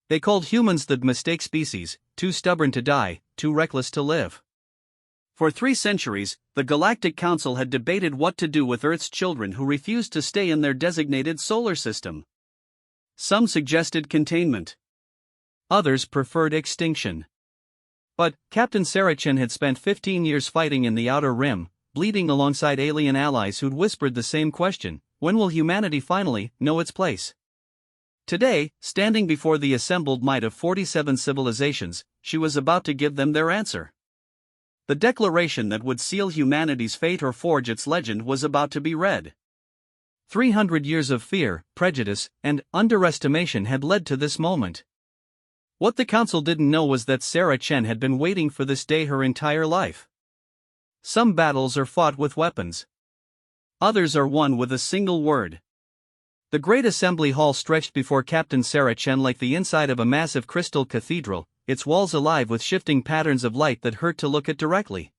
They called humans the mistake species, too stubborn to die, too reckless to live. For 3 centuries, the Galactic Council had debated what to do with Earth's children who refused to stay in their designated solar system. Some suggested containment. Others preferred extinction. But Captain Sarah Chen had spent 15 years fighting in the Outer Rim, bleeding alongside alien allies who'd whispered the same question: when will humanity finally know its place? Today, standing before the assembled might of 47 civilizations, she was about to give them their answer. The declaration that would seal humanity's fate or forge its legend was about to be read. 300 years of fear, prejudice, and underestimation had led to this moment. What the council didn't know was that Sarah Chen had been waiting for this day her entire life. Some battles are fought with weapons. Others are won with a single word. The great assembly hall stretched before Captain Sarah Chen like the inside of a massive crystal cathedral, its walls alive with shifting patterns of light that hurt to look at directly.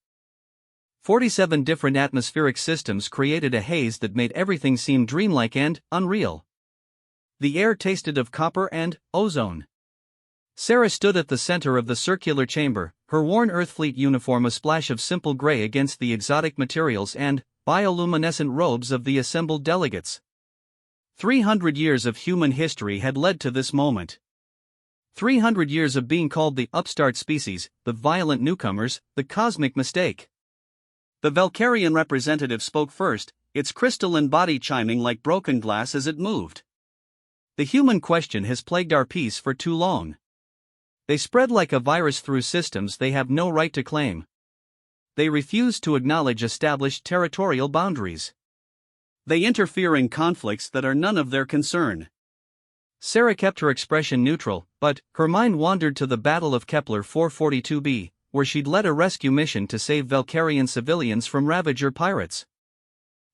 47 different atmospheric systems created a haze that made everything seem dreamlike and unreal. The air tasted of copper and ozone. Sarah stood at the center of the circular chamber, her worn Earthfleet uniform a splash of simple gray against the exotic materials and bioluminescent robes of the assembled delegates. 300 years of human history had led to this moment. 300 years of being called the upstart species, the violent newcomers, the cosmic mistake. The Valkyrian representative spoke first, its crystalline body chiming like broken glass as it moved. The human question has plagued our peace for too long. They spread like a virus through systems they have no right to claim. They refuse to acknowledge established territorial boundaries. They interfere in conflicts that are none of their concern. Sarah kept her expression neutral, but her mind wandered to the Battle of Kepler 442b, where she'd led a rescue mission to save Valkyrian civilians from Ravager pirates.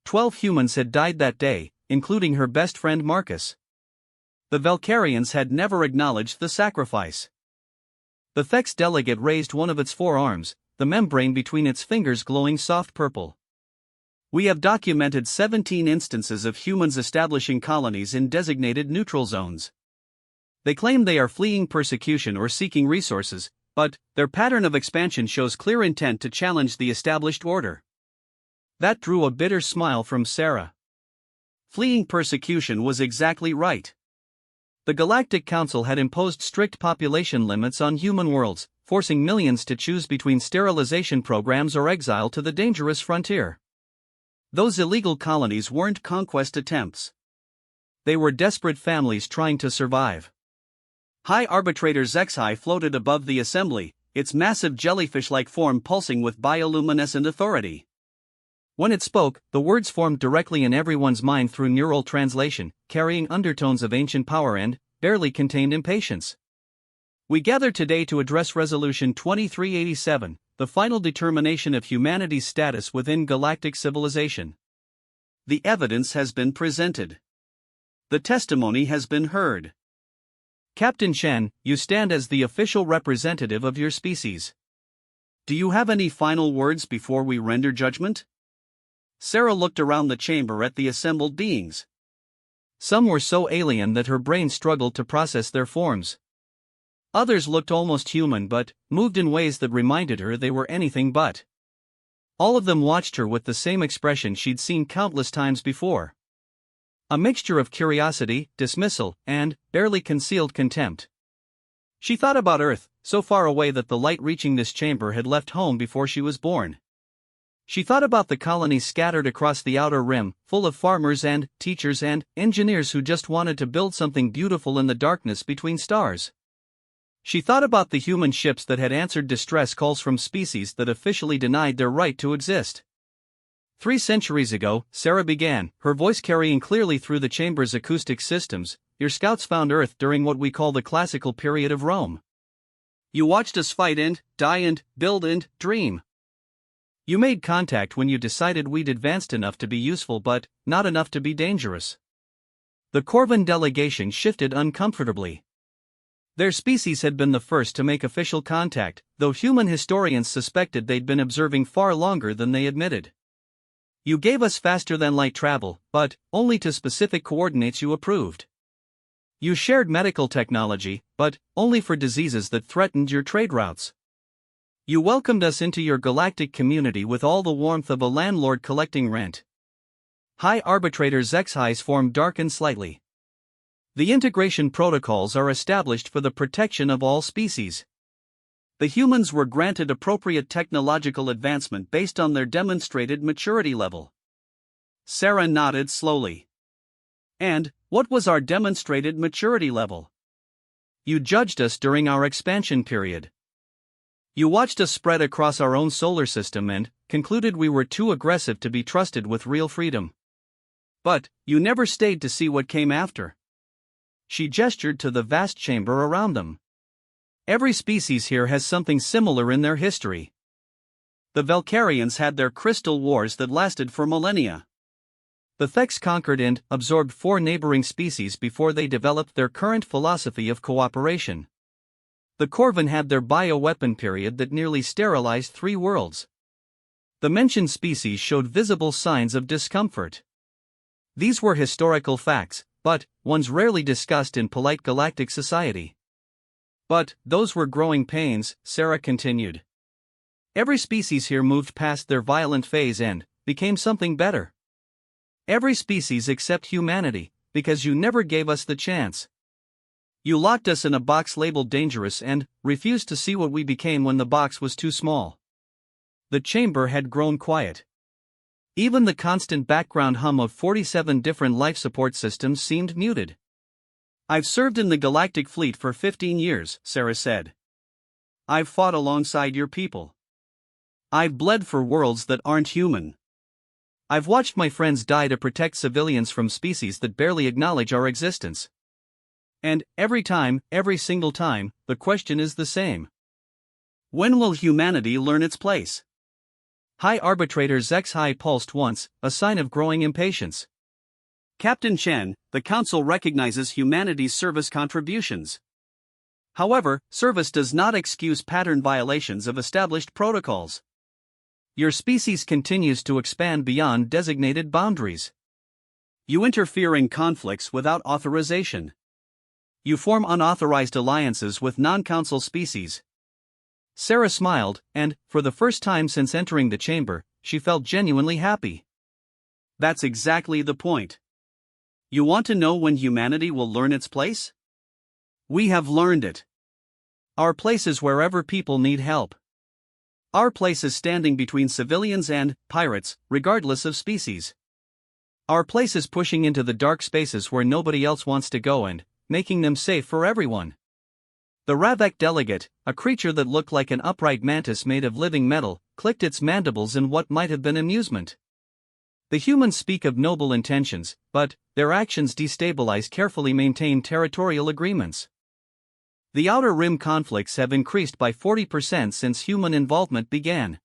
12 humans had died that day, including her best friend Marcus. The Valkyrians had never acknowledged the sacrifice. The Thex delegate raised one of its forearms, the membrane between its fingers glowing soft purple. We have documented 17 instances of humans establishing colonies in designated neutral zones. They claim they are fleeing persecution or seeking resources, but their pattern of expansion shows clear intent to challenge the established order. That drew a bitter smile from Sarah. Fleeing persecution was exactly right. The Galactic Council had imposed strict population limits on human worlds, forcing millions to choose between sterilization programs or exile to the dangerous frontier. Those illegal colonies weren't conquest attempts. They were desperate families trying to survive. High Arbitrator Zexhai floated above the assembly, its massive jellyfish-like form pulsing with bioluminescent authority. When it spoke, the words formed directly in everyone's mind through neural translation, carrying undertones of ancient power and barely contained impatience. We gather today to address Resolution 2387, the final determination of humanity's status within galactic civilization. The evidence has been presented. The testimony has been heard. Captain Chen, you stand as the official representative of your species. Do you have any final words before we render judgment? Sarah looked around the chamber at the assembled beings. Some were so alien that her brain struggled to process their forms. Others looked almost human but moved in ways that reminded her they were anything but. All of them watched her with the same expression she'd seen countless times before. A mixture of curiosity, dismissal, and barely concealed contempt. She thought about Earth, so far away that the light reaching this chamber had left home before she was born. She thought about the colonies scattered across the Outer Rim, full of farmers and teachers and engineers who just wanted to build something beautiful in the darkness between stars. She thought about the human ships that had answered distress calls from species that officially denied their right to exist. 3 centuries ago, Sarah began, her voice carrying clearly through the chamber's acoustic systems. Your scouts found Earth during what we call the classical period of Rome. You watched us fight and die and build and dream. You made contact when you decided we'd advanced enough to be useful but not enough to be dangerous. The Corvin delegation shifted uncomfortably. Their species had been the first to make official contact, though human historians suspected they'd been observing far longer than they admitted. You gave us faster-than-light travel, but only to specific coordinates you approved. You shared medical technology, but only for diseases that threatened your trade routes. You welcomed us into your galactic community with all the warmth of a landlord collecting rent. High Arbitrators HFY's form darkened slightly. The integration protocols are established for the protection of all species. The humans were granted appropriate technological advancement based on their demonstrated maturity level. Sarah nodded slowly. And what was our demonstrated maturity level? You judged us during our expansion period. You watched us spread across our own solar system and concluded we were too aggressive to be trusted with real freedom. But you never stayed to see what came after. She gestured to the vast chamber around them. Every species here has something similar in their history. The Valkyrians had their crystal wars that lasted for millennia. The Theks conquered and absorbed 4 neighboring species before they developed their current philosophy of cooperation. The Corvin had their bioweapon period that nearly sterilized 3 worlds. The mentioned species showed visible signs of discomfort. These were historical facts, but ones rarely discussed in polite galactic society. But those were growing pains, Sarah continued. Every species here moved past their violent phase and became something better. Every species except humanity, because you never gave us the chance. You locked us in a box labeled dangerous and refused to see what we became when the box was too small. The chamber had grown quiet. Even the constant background hum of 47 different life support systems seemed muted. I've served in the Galactic Fleet for 15 years, Sarah said. I've fought alongside your people. I've bled for worlds that aren't human. I've watched my friends die to protect civilians from species that barely acknowledge our existence. And every single time, the question is the same. When will humanity learn its place? High Arbitrators HFY pulsed once, a sign of growing impatience. Captain Chen, the Council recognizes humanity's service contributions. However, service does not excuse pattern violations of established protocols. Your species continues to expand beyond designated boundaries. You interfere in conflicts without authorization. You form unauthorized alliances with non-council species. Sarah smiled, and, for the first time since entering the chamber, she felt genuinely happy. That's exactly the point. You want to know when humanity will learn its place? We have learned it. Our place is wherever people need help. Our place is standing between civilians and pirates, regardless of species. Our place is pushing into the dark spaces where nobody else wants to go and making them safe for everyone. The Ravek delegate, a creature that looked like an upright mantis made of living metal, clicked its mandibles in what might have been amusement. The humans speak of noble intentions, but their actions destabilize carefully maintained territorial agreements. The Outer Rim conflicts have increased by 40% since human involvement began.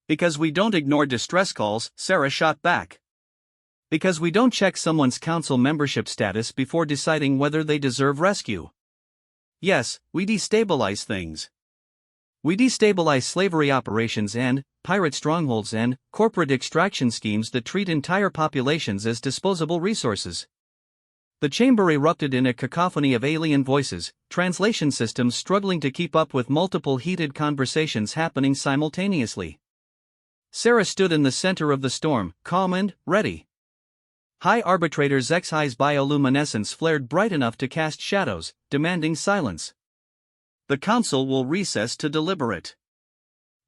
Because we don't ignore distress calls, Sarah shot back. Because we don't check someone's council membership status before deciding whether they deserve rescue. Yes, we destabilize things. We destabilize slavery operations and pirate strongholds and corporate extraction schemes that treat entire populations as disposable resources. The chamber erupted in a cacophony of alien voices, translation systems struggling to keep up with multiple heated conversations happening simultaneously. Sarah stood in the center of the storm, calm and ready. High Arbitrators HFY's bioluminescence flared bright enough to cast shadows, demanding silence. The council will recess to deliberate.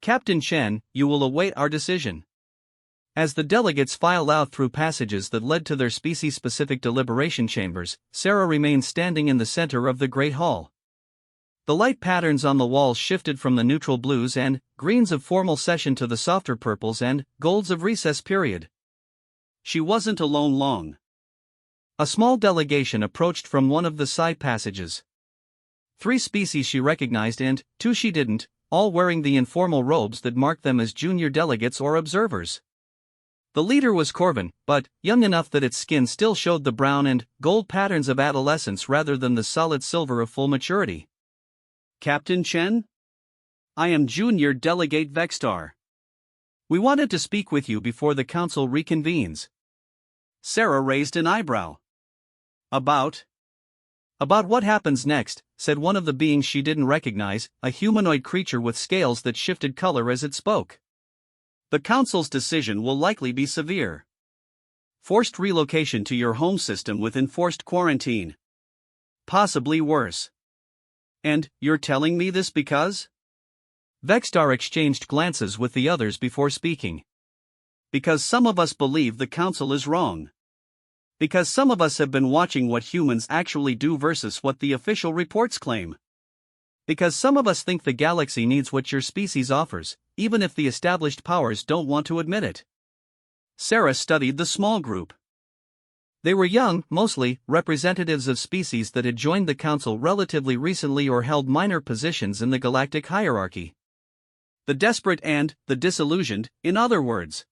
Captain Chen, you will await our decision. As the delegates filed out through passages that led to their species-specific deliberation chambers, Sarah remained standing in the center of the Great Hall. The light patterns on the walls shifted from the neutral blues and greens of formal session to the softer purples and golds of recess period. She wasn't alone long. A small delegation approached from one of the side passages. 3 species she recognized and 2 she didn't, all wearing the informal robes that marked them as junior delegates or observers. The leader was Corvin, but young enough that its skin still showed the brown and gold patterns of adolescence rather than the solid silver of full maturity. Captain Chen? I am Junior Delegate Vextar. We wanted to speak with you before the council reconvenes. Sarah raised an eyebrow. About? About what happens next, said one of the beings she didn't recognize, a humanoid creature with scales that shifted color as it spoke. The Council's decision will likely be severe. Forced relocation to your home system with enforced quarantine. Possibly worse. And, you're telling me this because? Vexstar exchanged glances with the others before speaking. Because some of us believe the Council is wrong. Because some of us have been watching what humans actually do versus what the official reports claim. Because some of us think the galaxy needs what your species offers, even if the established powers don't want to admit it. Sarah studied the small group. They were young, mostly representatives of species that had joined the Council relatively recently or held minor positions in the galactic hierarchy. The desperate and the disillusioned, in other words.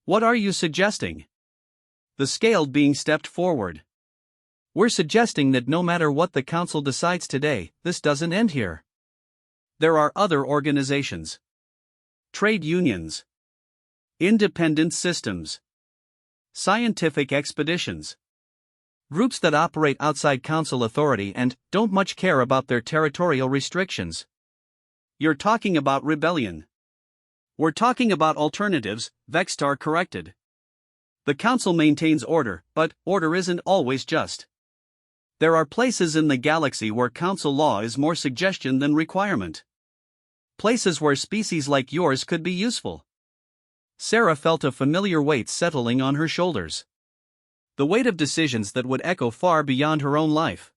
What are you suggesting? The scaled being stepped forward. We're suggesting that no matter what the Council decides today, this doesn't end here. There are other organizations. Trade unions. Independent systems. Scientific expeditions. Groups that operate outside Council authority and don't much care about their territorial restrictions. You're talking about rebellion. We're talking about alternatives, Vexstar corrected. The Council maintains order, but order isn't always just. There are places in the galaxy where Council law is more suggestion than requirement. Places where species like yours could be useful. Sarah felt a familiar weight settling on her shoulders. The weight of decisions that would echo far beyond her own life.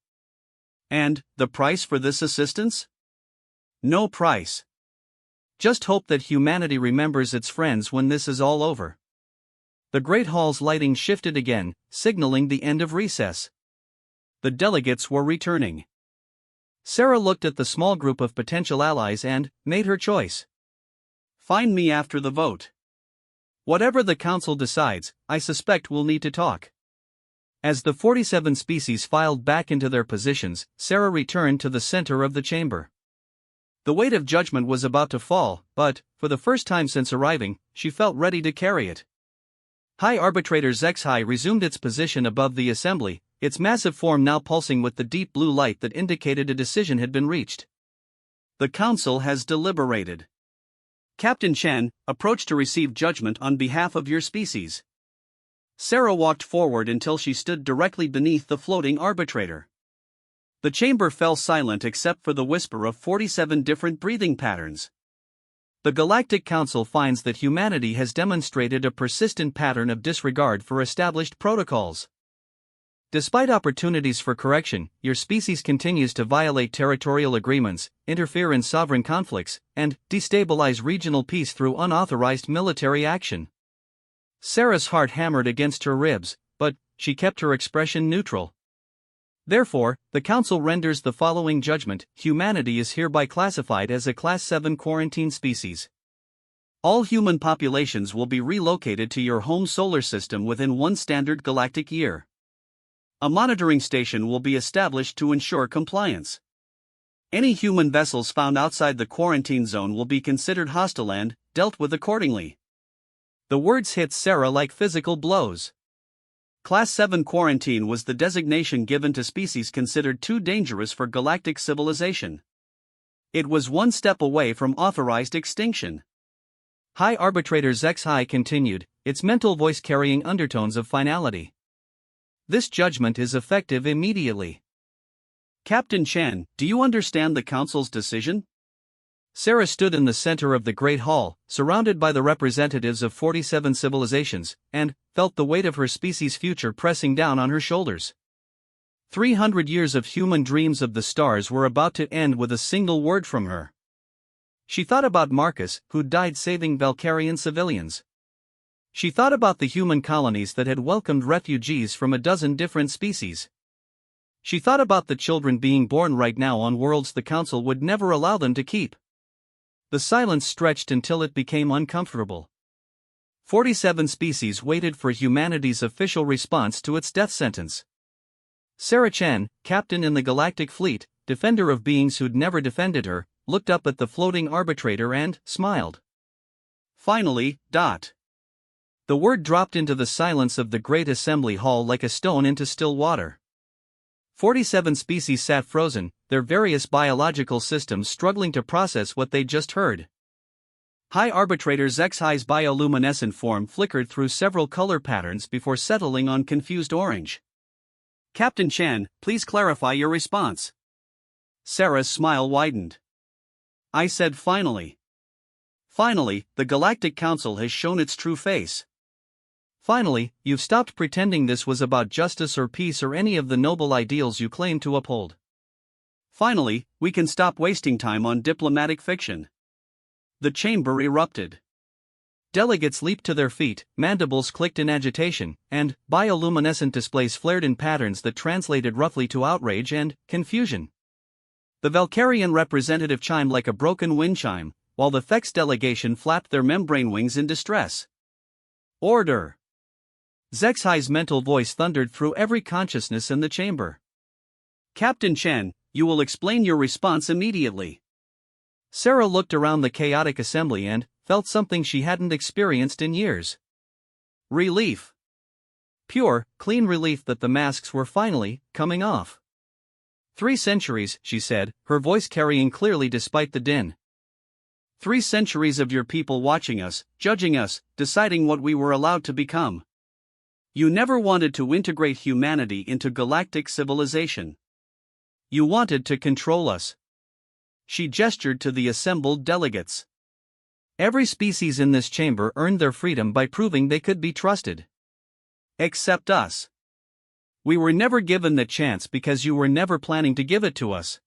And, the price for this assistance? No price. Just hope that humanity remembers its friends when this is all over. The Great Hall's lighting shifted again, signaling the end of recess. The delegates were returning. Sarah looked at the small group of potential allies and made her choice. Find me after the vote. Whatever the Council decides, I suspect we'll need to talk. As the 47 species filed back into their positions, Sarah returned to the center of the chamber. The weight of judgment was about to fall, but, for the first time since arriving, she felt ready to carry it. High Arbitrator HFY resumed its position above the assembly, its massive form now pulsing with the deep blue light that indicated a decision had been reached. The Council has deliberated. Captain Chen, approach to receive judgment on behalf of your species. Sarah walked forward until she stood directly beneath the floating arbitrator. The chamber fell silent except for the whisper of 47 different breathing patterns. The Galactic Council finds that humanity has demonstrated a persistent pattern of disregard for established protocols. Despite opportunities for correction, your species continues to violate territorial agreements, interfere in sovereign conflicts, and destabilize regional peace through unauthorized military action. Sarah's heart hammered against her ribs, but she kept her expression neutral. Therefore, the Council renders the following judgment: humanity is hereby classified as a Class 7 quarantine species. All human populations will be relocated to your home solar system within one standard galactic year. A monitoring station will be established to ensure compliance. Any human vessels found outside the quarantine zone will be considered hostile and dealt with accordingly. The words hit Sarah like physical blows. Class 7 quarantine was the designation given to species considered too dangerous for galactic civilization. It was one step away from authorized extinction. High Arbitrator HFY continued, its mental voice carrying undertones of finality. This judgment is effective immediately. Captain Chen, do you understand the Council's decision? Sarah stood in the center of the Great Hall, surrounded by the representatives of 47 civilizations, and felt the weight of her species' future pressing down on her shoulders. 300 years of human dreams of the stars were about to end with a single word from her. She thought about Marcus, who died saving Valkyrian civilians. She thought about the human colonies that had welcomed refugees from a dozen different species. She thought about the children being born right now on worlds the Council would never allow them to keep. The silence stretched until it became uncomfortable. 47 species waited for humanity's official response to its death sentence. Sarah Chen, captain in the Galactic Fleet, defender of beings who'd never defended her, looked up at the floating arbitrator and smiled. Finally, dot. The word dropped into the silence of the great assembly hall like a stone into still water. 47 species sat frozen, their various biological systems struggling to process what they'd just heard. High Arbitrator HFY's bioluminescent form flickered through several color patterns before settling on confused orange. Captain Chan, please clarify your response. Sarah's smile widened. I said finally. Finally, the Galactic Council has shown its true face. Finally, you've stopped pretending this was about justice or peace or any of the noble ideals you claim to uphold. Finally, we can stop wasting time on diplomatic fiction. The chamber erupted. Delegates leaped to their feet, mandibles clicked in agitation, and bioluminescent displays flared in patterns that translated roughly to outrage and confusion. The Valkyrian representative chimed like a broken wind chime, while the Thex delegation flapped their membrane wings in distress. Order! HFY's mental voice thundered through every consciousness in the chamber. Captain Chen, you will explain your response immediately. Sarah looked around the chaotic assembly and felt something she hadn't experienced in years. Relief. Pure, clean relief that the masks were finally coming off. 3 centuries, she said, her voice carrying clearly despite the din. 3 centuries of your people watching us, judging us, deciding what we were allowed to become. You never wanted to integrate humanity into galactic civilization. You wanted to control us. She gestured to the assembled delegates. Every species in this chamber earned their freedom by proving they could be trusted. Except us. We were never given the chance because you were never planning to give it to us.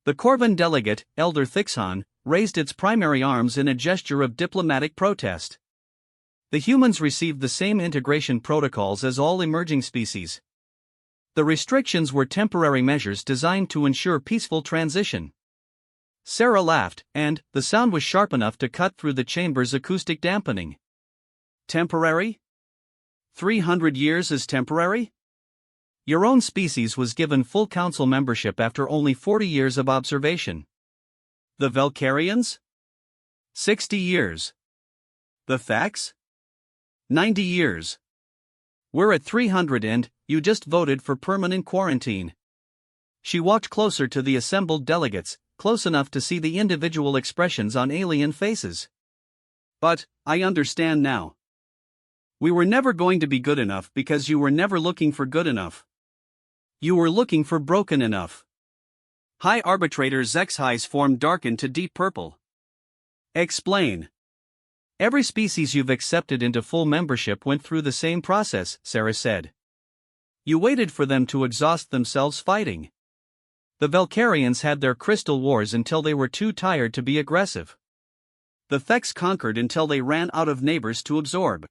The Corvan delegate, Elder Thixon, raised its primary arms in a gesture of diplomatic protest. The humans received the same integration protocols as all emerging species. The restrictions were temporary measures designed to ensure peaceful transition. Sarah laughed, and the sound was sharp enough to cut through the chamber's acoustic dampening. Temporary? 300 years is temporary? Your own species was given full council membership after only 40 years of observation. The Valkyrians? 60 years. The Thax? 90 years. We're at 300 and you just voted for permanent quarantine. She walked closer to the assembled delegates, close enough to see the individual expressions on alien faces. But, I understand now. We were never going to be good enough because you were never looking for good enough. You were looking for broken enough. High Arbitrator HFY's form darkened to deep purple. Explain. Every species you've accepted into full membership went through the same process, Sarah said. You waited for them to exhaust themselves fighting. The Valkyrians had their crystal wars until they were too tired to be aggressive. The Thex conquered until they ran out of neighbors to absorb.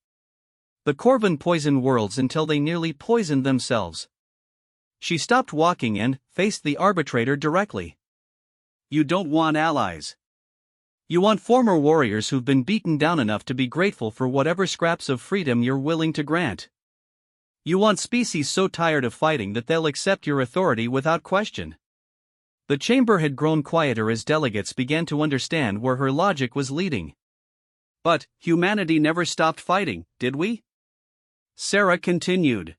The Corvan poisoned worlds until they nearly poisoned themselves. She stopped walking and faced the arbitrator directly. You don't want allies. You want former warriors who've been beaten down enough to be grateful for whatever scraps of freedom you're willing to grant. You want species so tired of fighting that they'll accept your authority without question. The chamber had grown quieter as delegates began to understand where her logic was leading. But, humanity never stopped fighting, did we? Sarah continued.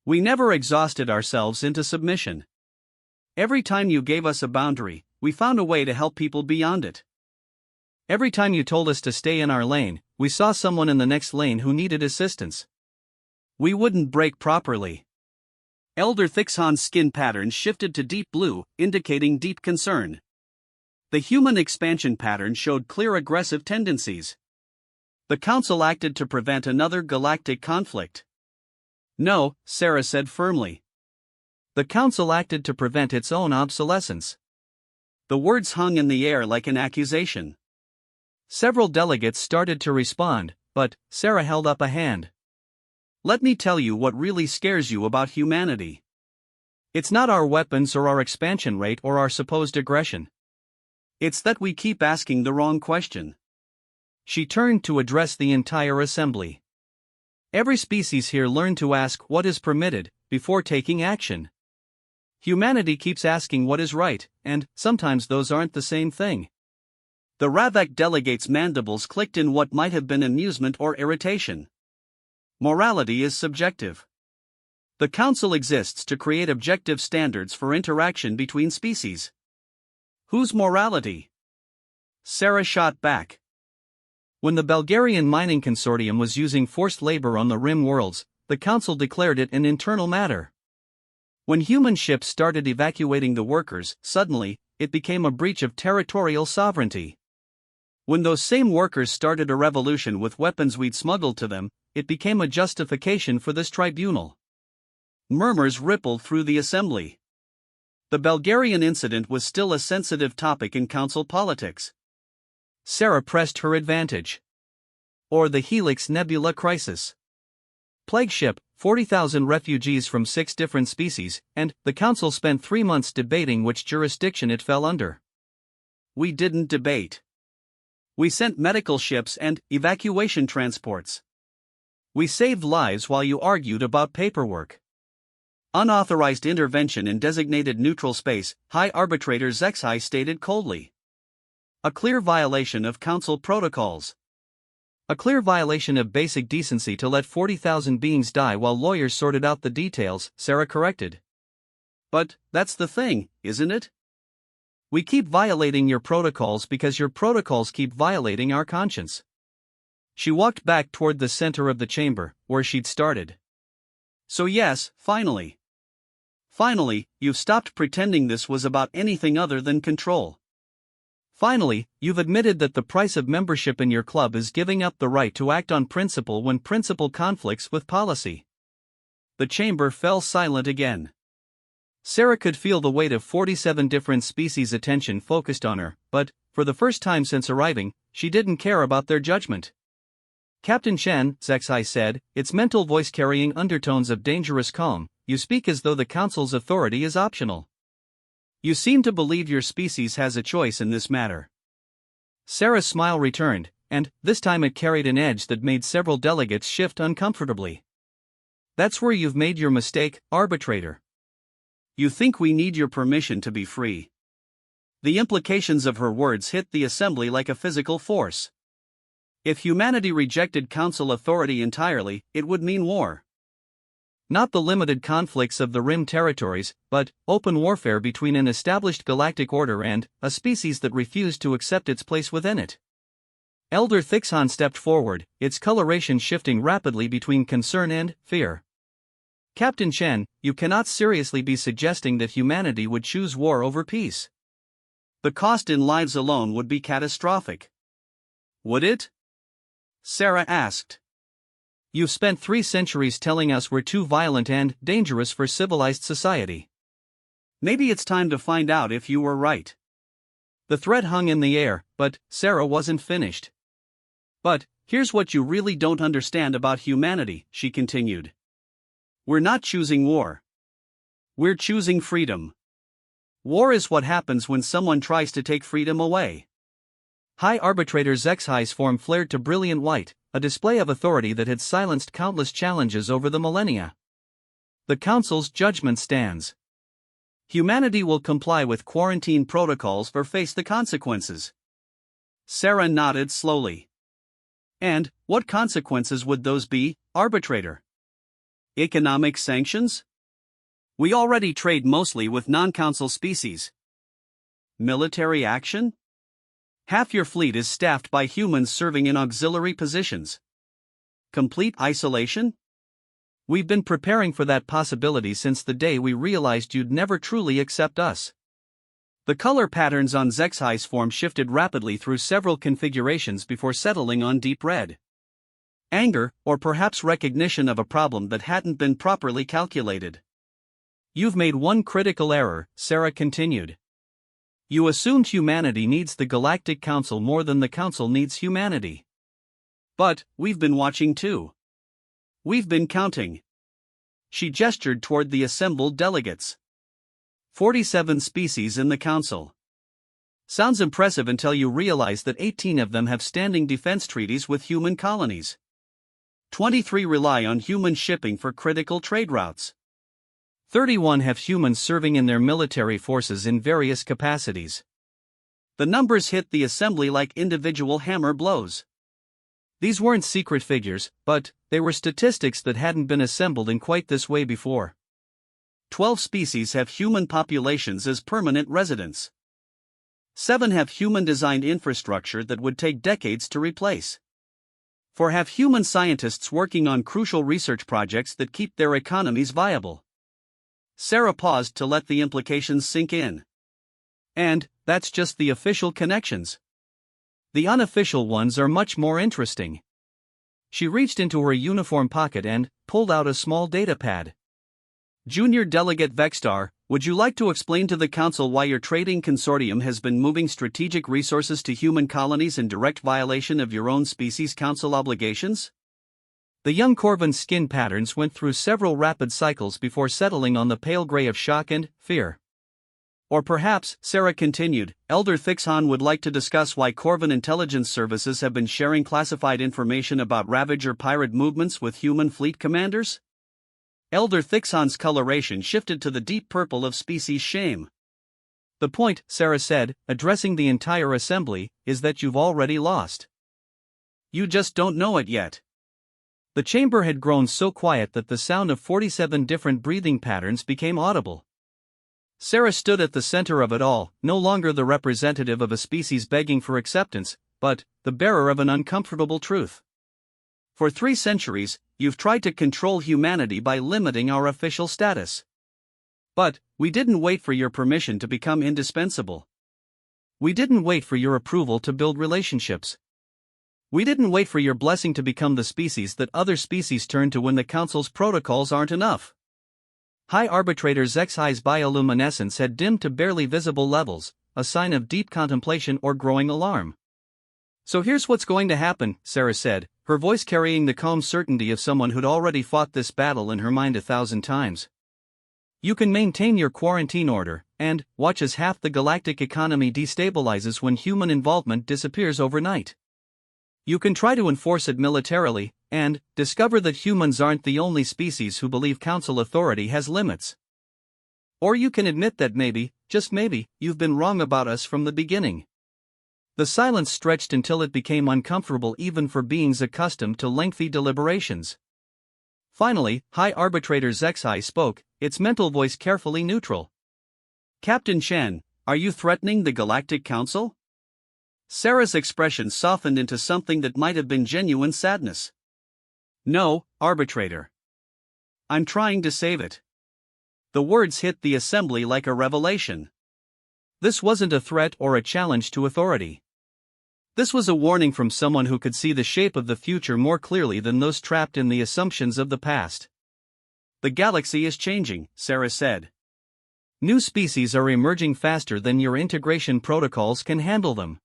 We never exhausted ourselves into submission. Every time you gave us a boundary, we found a way to help people beyond it. Every time you told us to stay in our lane, we saw someone in the next lane who needed assistance. We wouldn't break properly. Elder Thixon's skin pattern shifted to deep blue, indicating deep concern. The human expansion pattern showed clear aggressive tendencies. The council acted to prevent another galactic conflict. No, Sarah said firmly. The council acted to prevent its own obsolescence. The words hung in the air like an accusation. Several delegates started to respond, but Sarah held up a hand. Let me tell you what really scares you about humanity. It's not our weapons or our expansion rate or our supposed aggression. It's that we keep asking the wrong question. She turned to address the entire assembly. Every species here learned to ask what is permitted before taking action. Humanity keeps asking what is right, and sometimes those aren't the same thing. The Ravak delegate's mandibles clicked in what might have been amusement or irritation. Morality is subjective. The Council exists to create objective standards for interaction between species. Whose morality? Sarah shot back. When the Bulgarian mining consortium was using forced labor on the rim worlds, the Council declared it an internal matter. When human ships started evacuating the workers, suddenly, it became a breach of territorial sovereignty. When those same workers started a revolution with weapons we'd smuggled to them, it became a justification for this tribunal. Murmurs rippled through the assembly. The Bulgarian incident was still a sensitive topic in council politics. Sarah pressed her advantage. Or the Helix Nebula crisis. Plague ship, 40,000 refugees from 6 different species, and the council spent 3 months debating which jurisdiction it fell under. We didn't debate. We sent medical ships and evacuation transports. We saved lives while you argued about paperwork. Unauthorized intervention in designated neutral space, High Arbitrator HFY stated coldly. A clear violation of council protocols. A clear violation of basic decency to let 40,000 beings die while lawyers sorted out the details, Sarah corrected. But, that's the thing, isn't it? We keep violating your protocols because your protocols keep violating our conscience. She walked back toward the center of the chamber, where she'd started. So yes, finally. Finally, you've stopped pretending this was about anything other than control. Finally, you've admitted that the price of membership in your club is giving up the right to act on principle when principle conflicts with policy. The chamber fell silent again. Sarah could feel the weight of 47 different species' attention focused on her, but, for the first time since arriving, she didn't care about their judgment. Captain Chen, HFY said, its mental voice carrying undertones of dangerous calm, you speak as though the council's authority is optional. You seem to believe your species has a choice in this matter. Sarah's smile returned, and, this time it carried an edge that made several delegates shift uncomfortably. That's where you've made your mistake, arbitrator. You think we need your permission to be free. The implications of her words hit the assembly like a physical force. If humanity rejected council authority entirely, it would mean war. Not the limited conflicts of the Rim territories, but open warfare between an established galactic order and a species that refused to accept its place within it. Elder Thixon stepped forward, its coloration shifting rapidly between concern and fear. Captain Chen, you cannot seriously be suggesting that humanity would choose war over peace. The cost in lives alone would be catastrophic. Would it? Sarah asked. You've spent 3 centuries telling us we're too violent and dangerous for civilized society. Maybe it's time to find out if you were right. The threat hung in the air, but Sarah wasn't finished. But, here's what you really don't understand about humanity, she continued. We're not choosing war. We're choosing freedom. War is what happens when someone tries to take freedom away. High Arbitrator HFY's form flared to brilliant white, a display of authority that had silenced countless challenges over the millennia. The Council's judgment stands. Humanity will comply with quarantine protocols or face the consequences. Sarah nodded slowly. And, what consequences would those be, arbitrator? Economic sanctions? We already trade mostly with non-council species. Military action? Half your fleet is staffed by humans serving in auxiliary positions. Complete isolation? We've been preparing for that possibility since the day we realized you'd never truly accept us. The color patterns on HFY's form shifted rapidly through several configurations before settling on deep red. Anger, or perhaps recognition of a problem that hadn't been properly calculated. You've made one critical error, Sarah continued. You assumed humanity needs the Galactic Council more than the Council needs humanity. But, we've been watching too. We've been counting. She gestured toward the assembled delegates. 47 species in the Council. Sounds impressive until you realize that 18 of them have standing defense treaties with human colonies. 23 rely on human shipping for critical trade routes. 31 have humans serving in their military forces in various capacities. The numbers hit the assembly like individual hammer blows. These weren't secret figures, but they were statistics that hadn't been assembled in quite this way before. 12 species have human populations as permanent residents. 7 have human-designed infrastructure that would take decades to replace. 4 have human scientists working on crucial research projects that keep their economies viable. Sarah paused to let the implications sink in. And that's just the official connections. The unofficial ones are much more interesting. She reached into her uniform pocket and pulled out a small data pad. Junior Delegate Vexstar, would you like to explain to the Council why your trading consortium has been moving strategic resources to human colonies in direct violation of your own species' council obligations? The young Corvin's skin patterns went through several rapid cycles before settling on the pale gray of shock and fear. Or perhaps, Sarah continued, Elder Thixon would like to discuss why Corvin intelligence services have been sharing classified information about Ravager pirate movements with human fleet commanders? Elder Thixon's coloration shifted to the deep purple of species shame. The point, Sarah said, addressing the entire assembly, is that you've already lost. You just don't know it yet. The chamber had grown so quiet that the sound of 47 different breathing patterns became audible. Sarah stood at the center of it all, no longer the representative of a species begging for acceptance, but the bearer of an uncomfortable truth. For 3 centuries, you've tried to control humanity by limiting our official status. But we didn't wait for your permission to become indispensable. We didn't wait for your approval to build relationships. We didn't wait for your blessing to become the species that other species turn to when the Council's protocols aren't enough. High Arbitrator Zexai's bioluminescence had dimmed to barely visible levels, a sign of deep contemplation or growing alarm. So here's what's going to happen, Sarah said, her voice carrying the calm certainty of someone who'd already fought this battle in her mind 1,000 times. You can maintain your quarantine order, and watch as half the galactic economy destabilizes when human involvement disappears overnight. You can try to enforce it militarily, and discover that humans aren't the only species who believe council authority has limits. Or you can admit that maybe, just maybe, you've been wrong about us from the beginning. The silence stretched until it became uncomfortable even for beings accustomed to lengthy deliberations. Finally, High Arbitrator Zexai spoke, its mental voice carefully neutral. Captain Chen, are you threatening the Galactic Council? Sarah's expression softened into something that might have been genuine sadness. No, Arbitrator. I'm trying to save it. The words hit the assembly like a revelation. This wasn't a threat or a challenge to authority. This was a warning from someone who could see the shape of the future more clearly than those trapped in the assumptions of the past. The galaxy is changing, Sarah said. New species are emerging faster than your integration protocols can handle them.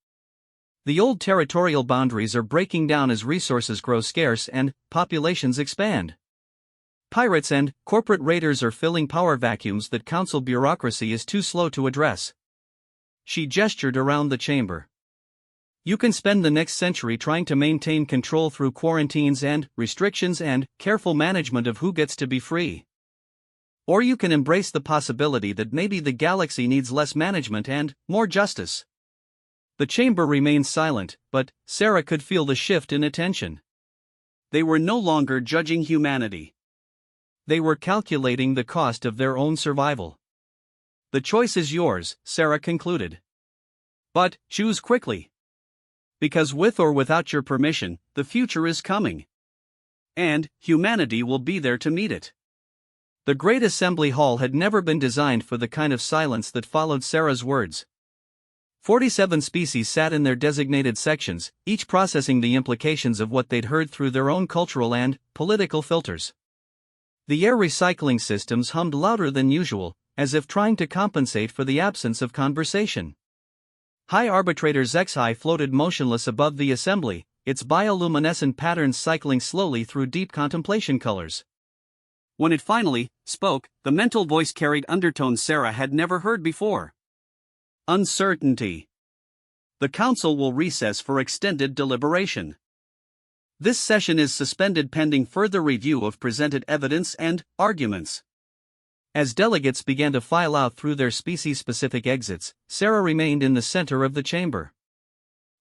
The old territorial boundaries are breaking down as resources grow scarce and populations expand. Pirates and corporate raiders are filling power vacuums that council bureaucracy is too slow to address. She gestured around the chamber. You can spend the next century trying to maintain control through quarantines and restrictions and careful management of who gets to be free. Or you can embrace the possibility that maybe the galaxy needs less management and more justice. The chamber remained silent, but Sarah could feel the shift in attention. They were no longer judging humanity. They were calculating the cost of their own survival. The choice is yours, Sarah concluded. But choose quickly. Because with or without your permission, the future is coming. And humanity will be there to meet it. The Great Assembly Hall had never been designed for the kind of silence that followed Sarah's words. 47 species sat in their designated sections, each processing the implications of what they'd heard through their own cultural and political filters. The air recycling systems hummed louder than usual, as if trying to compensate for the absence of conversation. High Arbitrator Zexai floated motionless above the assembly, its bioluminescent patterns cycling slowly through deep contemplation colors. When it finally spoke, the mental voice carried undertones Sarah had never heard before. Uncertainty. The Council will recess for extended deliberation. This session is suspended pending further review of presented evidence and arguments. As delegates began to file out through their species-specific exits, Sarah remained in the center of the chamber.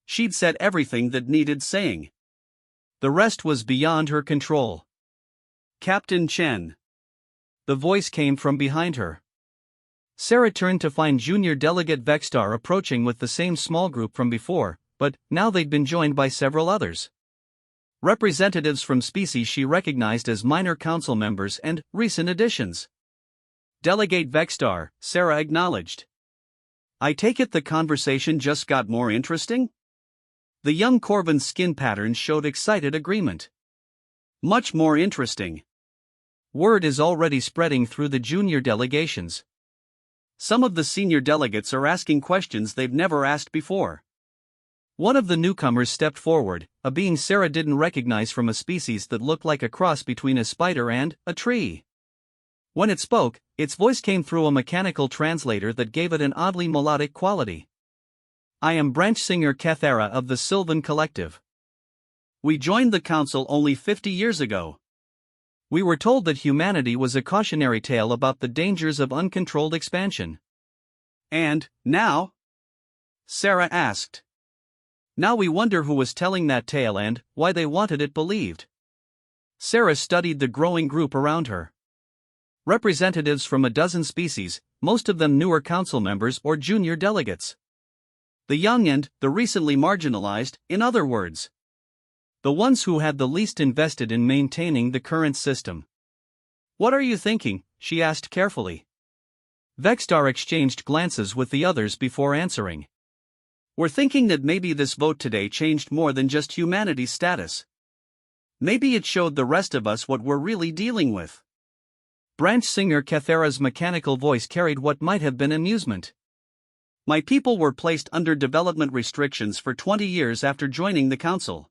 She'd said everything that needed saying. The rest was beyond her control. Captain Chen. The voice came from behind her. Sarah turned to find Junior Delegate Vexstar approaching with the same small group from before, but now they'd been joined by several others. Representatives from species she recognized as minor council members and recent additions. Delegate Vexstar, Sarah acknowledged. I take it the conversation just got more interesting? The young Corvin's skin patterns showed excited agreement. Much more interesting. Word is already spreading through the junior delegations. Some of the senior delegates are asking questions they've never asked before. One of the newcomers stepped forward, a being Sarah didn't recognize from a species that looked like a cross between a spider and a tree. When it spoke, its voice came through a mechanical translator that gave it an oddly melodic quality. I am branch singer Kethera of the Sylvan Collective. We joined the council only 50 years ago. We were told that humanity was a cautionary tale about the dangers of uncontrolled expansion. And, now? Sarah asked. Now we wonder who was telling that tale and why they wanted it believed. Sarah studied the growing group around her. Representatives from a dozen species, most of them newer council members or junior delegates. The young and the recently marginalized, in other words. The ones who had the least invested in maintaining the current system. What are you thinking? She asked carefully. Vexstar exchanged glances with the others before answering. We're thinking that maybe this vote today changed more than just humanity's status. Maybe it showed the rest of us what we're really dealing with. Branch singer Kethera's mechanical voice carried what might have been amusement. My people were placed under development restrictions for 20 years after joining the council.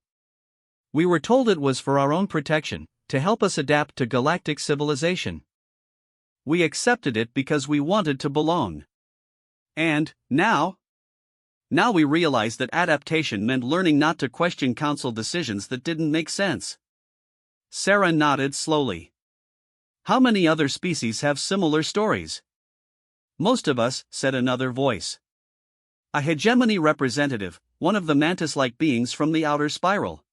We were told it was for our own protection, to help us adapt to galactic civilization. We accepted it because we wanted to belong. And, now we realize that adaptation meant learning not to question council decisions that didn't make sense. Sarah nodded slowly. How many other species have similar stories? Most of us, said another voice. A hegemony representative, one of the mantis-like beings from the outer spiral.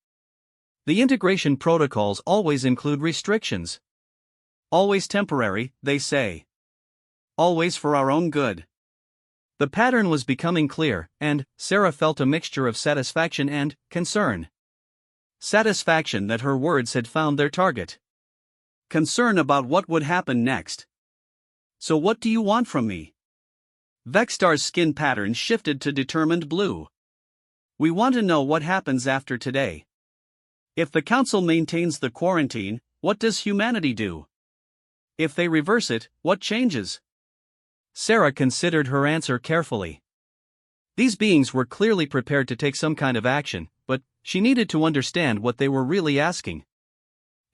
The integration protocols always include restrictions. Always temporary, they say. Always for our own good. The pattern was becoming clear, and Sarah felt a mixture of satisfaction and concern. Satisfaction that her words had found their target. Concern about what would happen next. So what do you want from me? Vexstar's skin pattern shifted to determined blue. We want to know what happens after today. If the council maintains the quarantine, what does humanity do? If they reverse it, what changes? Sarah considered her answer carefully. These beings were clearly prepared to take some kind of action, but she needed to understand what they were really asking.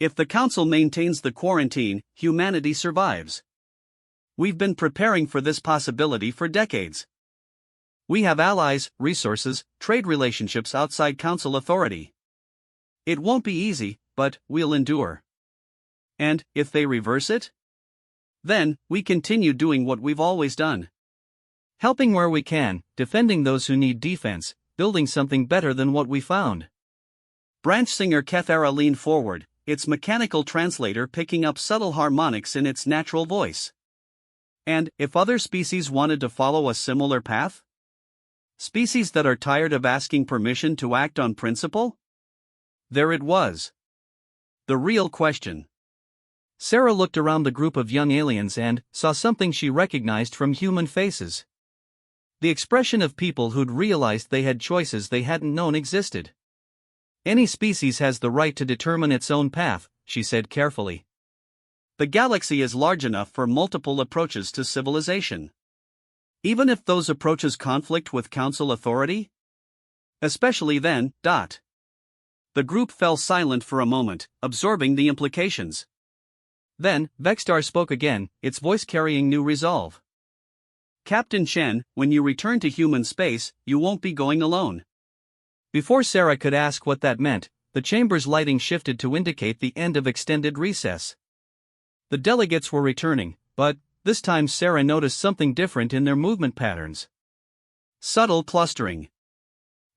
If the council maintains the quarantine, humanity survives. We've been preparing for this possibility for decades. We have allies, resources, trade relationships outside council authority. It won't be easy, but we'll endure. And if they reverse it? Then, we continue doing what we've always done. Helping where we can, defending those who need defense, building something better than what we found. Branch singer Kethera leaned forward, its mechanical translator picking up subtle harmonics in its natural voice. And if other species wanted to follow a similar path? Species that are tired of asking permission to act on principle? There it was. The real question. Sarah looked around the group of young aliens and saw something she recognized from human faces. The expression of people who'd realized they had choices they hadn't known existed. Any species has the right to determine its own path, she said carefully. The galaxy is large enough for multiple approaches to civilization. Even if those approaches conflict with council authority? Especially then. The group fell silent for a moment, absorbing the implications. Then, Vexstar spoke again, its voice carrying new resolve. Captain Chen, when you return to human space, you won't be going alone. Before Sarah could ask what that meant, the chamber's lighting shifted to indicate the end of extended recess. The delegates were returning, but this time Sarah noticed something different in their movement patterns. Subtle clustering.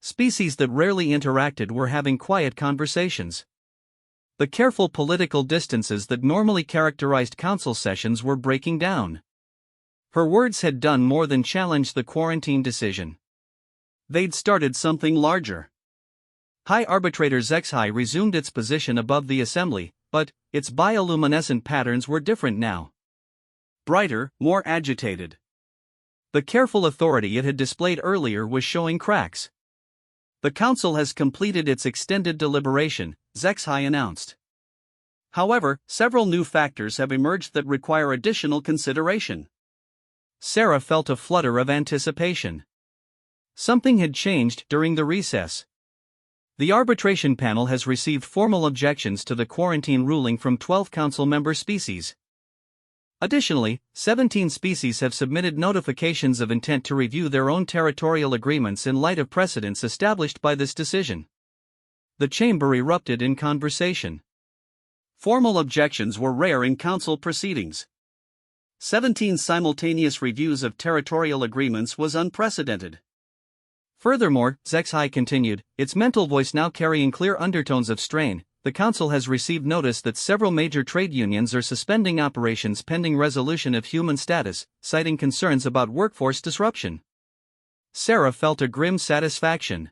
Species that rarely interacted were having quiet conversations. The careful political distances that normally characterized council sessions were breaking down. Her words had done more than challenge the quarantine decision. They'd started something larger. High Arbitrator HFY resumed its position above the assembly, but its bioluminescent patterns were different now. Brighter, more agitated. The careful authority it had displayed earlier was showing cracks. The council has completed its extended deliberation, HFY announced. However, several new factors have emerged that require additional consideration. Sarah felt a flutter of anticipation. Something had changed during the recess. The arbitration panel has received formal objections to the quarantine ruling from 12 council member species. Additionally, 17 species have submitted notifications of intent to review their own territorial agreements in light of precedents established by this decision. The chamber erupted in conversation. Formal objections were rare in council proceedings. 17 simultaneous reviews of territorial agreements was unprecedented. Furthermore, HFY continued, its mental voice now carrying clear undertones of strain, the council has received notice that several major trade unions are suspending operations pending resolution of human status, citing concerns about workforce disruption. Sarah felt a grim satisfaction.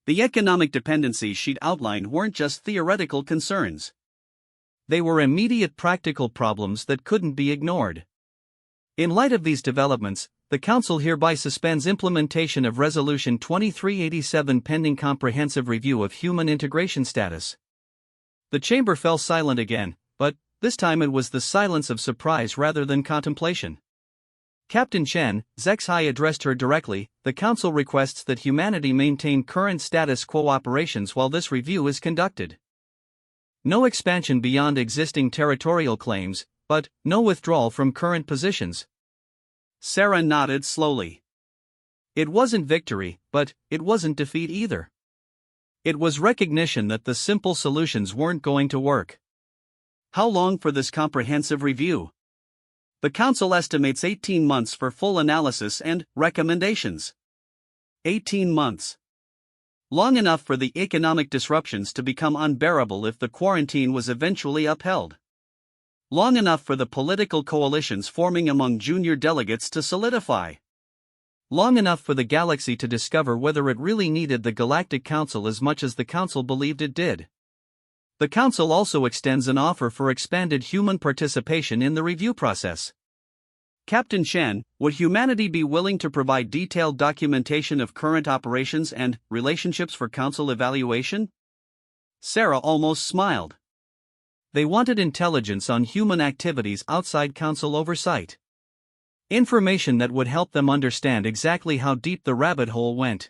The economic dependencies she'd outlined weren't just theoretical concerns. They were immediate practical problems that couldn't be ignored. In light of these developments, the Council hereby suspends implementation of Resolution 2387 pending comprehensive review of human integration status. The chamber fell silent again, but this time it was the silence of surprise rather than contemplation. Captain Chen, HFY addressed her directly, the Council requests that humanity maintain current status quo operations while this review is conducted. No expansion beyond existing territorial claims, but no withdrawal from current positions. Sarah nodded slowly. It wasn't victory, but it wasn't defeat either. It was recognition that the simple solutions weren't going to work. How long for this comprehensive review? The Council estimates 18 months for full analysis and recommendations. 18 months. Long enough for the economic disruptions to become unbearable if the quarantine was eventually upheld. Long enough for the political coalitions forming among junior delegates to solidify. Long enough for the galaxy to discover whether it really needed the Galactic Council as much as the Council believed it did. The Council also extends an offer for expanded human participation in the review process. Captain Chen, would humanity be willing to provide detailed documentation of current operations and relationships for Council evaluation? Sarah almost smiled. They wanted intelligence on human activities outside Council oversight. Information that would help them understand exactly how deep the rabbit hole went.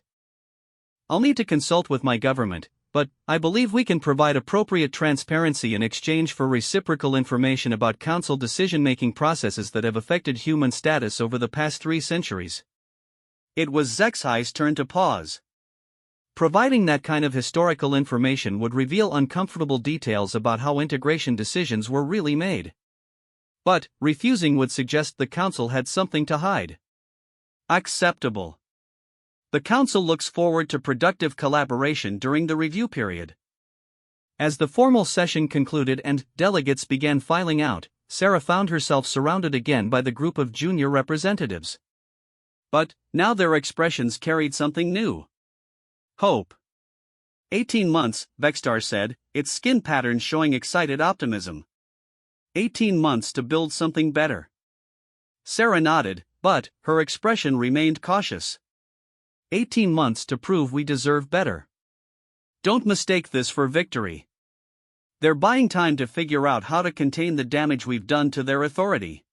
I'll need to consult with my government, but I believe we can provide appropriate transparency in exchange for reciprocal information about Council decision-making processes that have affected human status over the past 3 centuries. It was HFY's turn to pause. Providing that kind of historical information would reveal uncomfortable details about how integration decisions were really made. But refusing would suggest the Council had something to hide. Acceptable. The Council looks forward to productive collaboration during the review period. As the formal session concluded and delegates began filing out, Sarah found herself surrounded again by the group of junior representatives. But now their expressions carried something new. Hope. 18 months, Vextar said, its skin patterns showing excited optimism. 18 months to build something better. Sarah nodded, but her expression remained cautious. 18 months to prove we deserve better. Don't mistake this for victory. They're buying time to figure out how to contain the damage we've done to their authority.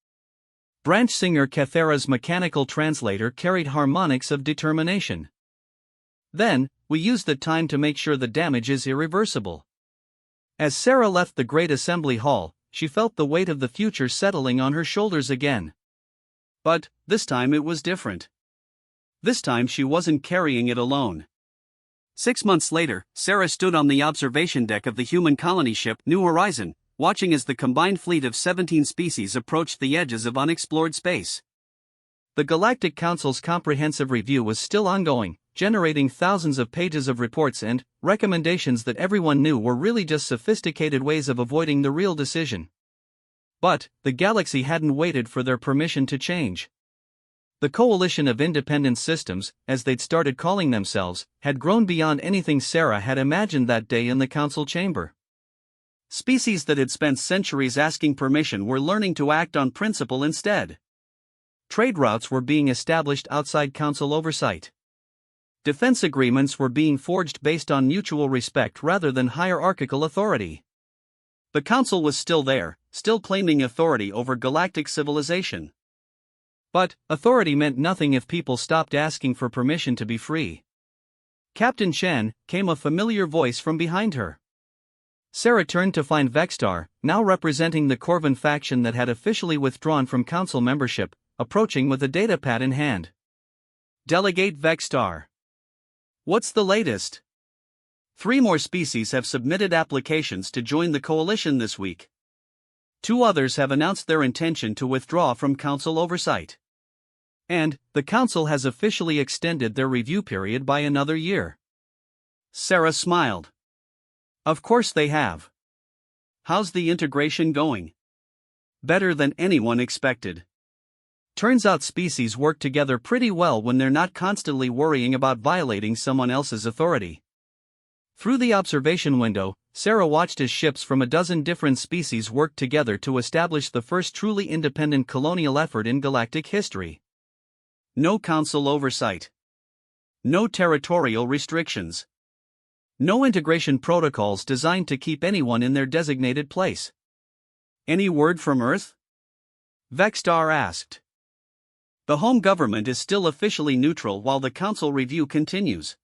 Branch singer Kathera's mechanical translator carried harmonics of determination. Then, we use the time to make sure the damage is irreversible. As Sarah left the great assembly hall, she felt the weight of the future settling on her shoulders again. But this time it was different. This time she wasn't carrying it alone. 6 months later, Sarah stood on the observation deck of the human colony ship New Horizon, watching as the combined fleet of 17 species approached the edges of unexplored space. The Galactic Council's comprehensive review was still ongoing, generating thousands of pages of reports and recommendations that everyone knew were really just sophisticated ways of avoiding the real decision. But the galaxy hadn't waited for their permission to change. The coalition of independent systems, as they'd started calling themselves, had grown beyond anything Sarah had imagined that day in the council chamber. Species that had spent centuries asking permission were learning to act on principle instead. Trade routes were being established outside council oversight. Defense agreements were being forged based on mutual respect rather than hierarchical authority. The council was still there, still claiming authority over galactic civilization. But authority meant nothing if people stopped asking for permission to be free. Captain Chen, came a familiar voice from behind her. Sarah turned to find Vexstar, now representing the Corvin faction that had officially withdrawn from council membership, approaching with a datapad in hand. Delegate Vexstar. What's the latest? 3 more species have submitted applications to join the coalition this week. 2 others have announced their intention to withdraw from council oversight. And the council has officially extended their review period by another year. Sarah smiled. Of course they have. How's the integration going? Better than anyone expected. Turns out species work together pretty well when they're not constantly worrying about violating someone else's authority. Through the observation window, Sarah watched as ships from a dozen different species worked together to establish the first truly independent colonial effort in galactic history. No council oversight. No territorial restrictions. No integration protocols designed to keep anyone in their designated place. Any word from Earth? Vexstar asked. The home government is still officially neutral while the council review continues.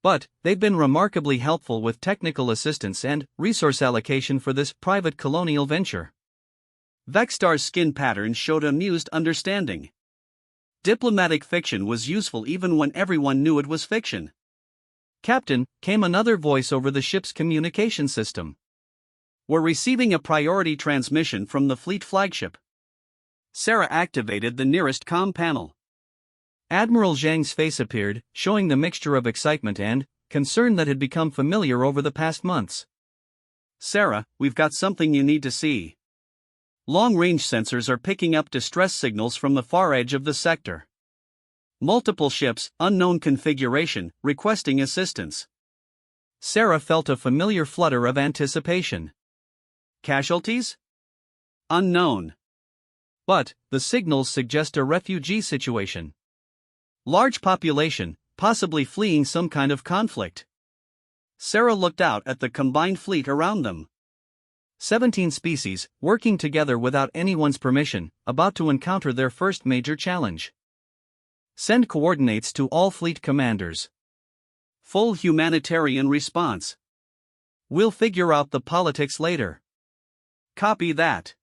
But they've been remarkably helpful with technical assistance and resource allocation for this private colonial venture. Vexstar's skin pattern showed amused understanding. Diplomatic fiction was useful even when everyone knew it was fiction. Captain, came another voice over the ship's communication system. We're receiving a priority transmission from the fleet flagship. Sarah activated the nearest comm panel. Admiral Zhang's face appeared, showing the mixture of excitement and concern that had become familiar over the past months. Sarah, we've got something you need to see. Long-range sensors are picking up distress signals from the far edge of the sector. Multiple ships, unknown configuration, requesting assistance. Sarah felt a familiar flutter of anticipation. Casualties? Unknown. But the signals suggest a refugee situation. Large population, possibly fleeing some kind of conflict. Sarah looked out at the combined fleet around them. 17 species, working together without anyone's permission, about to encounter their first major challenge. Send coordinates to all fleet commanders. Full humanitarian response. We'll figure out the politics later. Copy that.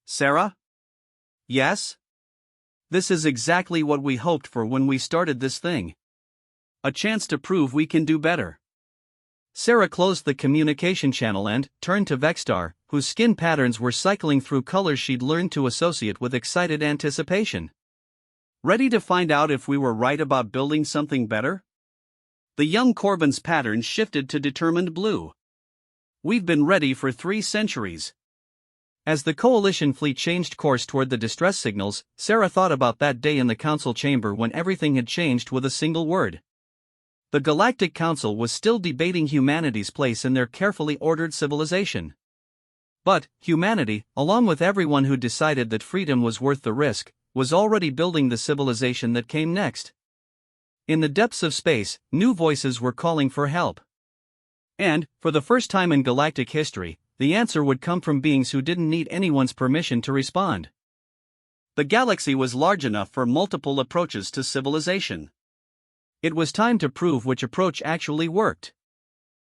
Sarah? Yes? This is exactly what we hoped for when we started this thing. A chance to prove we can do better. Sarah closed the communication channel and turned to Vexstar, whose skin patterns were cycling through colors she'd learned to associate with excited anticipation. Ready to find out if we were right about building something better? The young Corvin's pattern shifted to determined blue. We've been ready for 3 centuries. As the coalition fleet changed course toward the distress signals, Sarah thought about that day in the council chamber when everything had changed with a single word. The Galactic Council was still debating humanity's place in their carefully ordered civilization. But humanity, along with everyone who decided that freedom was worth the risk, was already building the civilization that came next. In the depths of space, new voices were calling for help. And, for the first time in galactic history, the answer would come from beings who didn't need anyone's permission to respond. The galaxy was large enough for multiple approaches to civilization. It was time to prove which approach actually worked.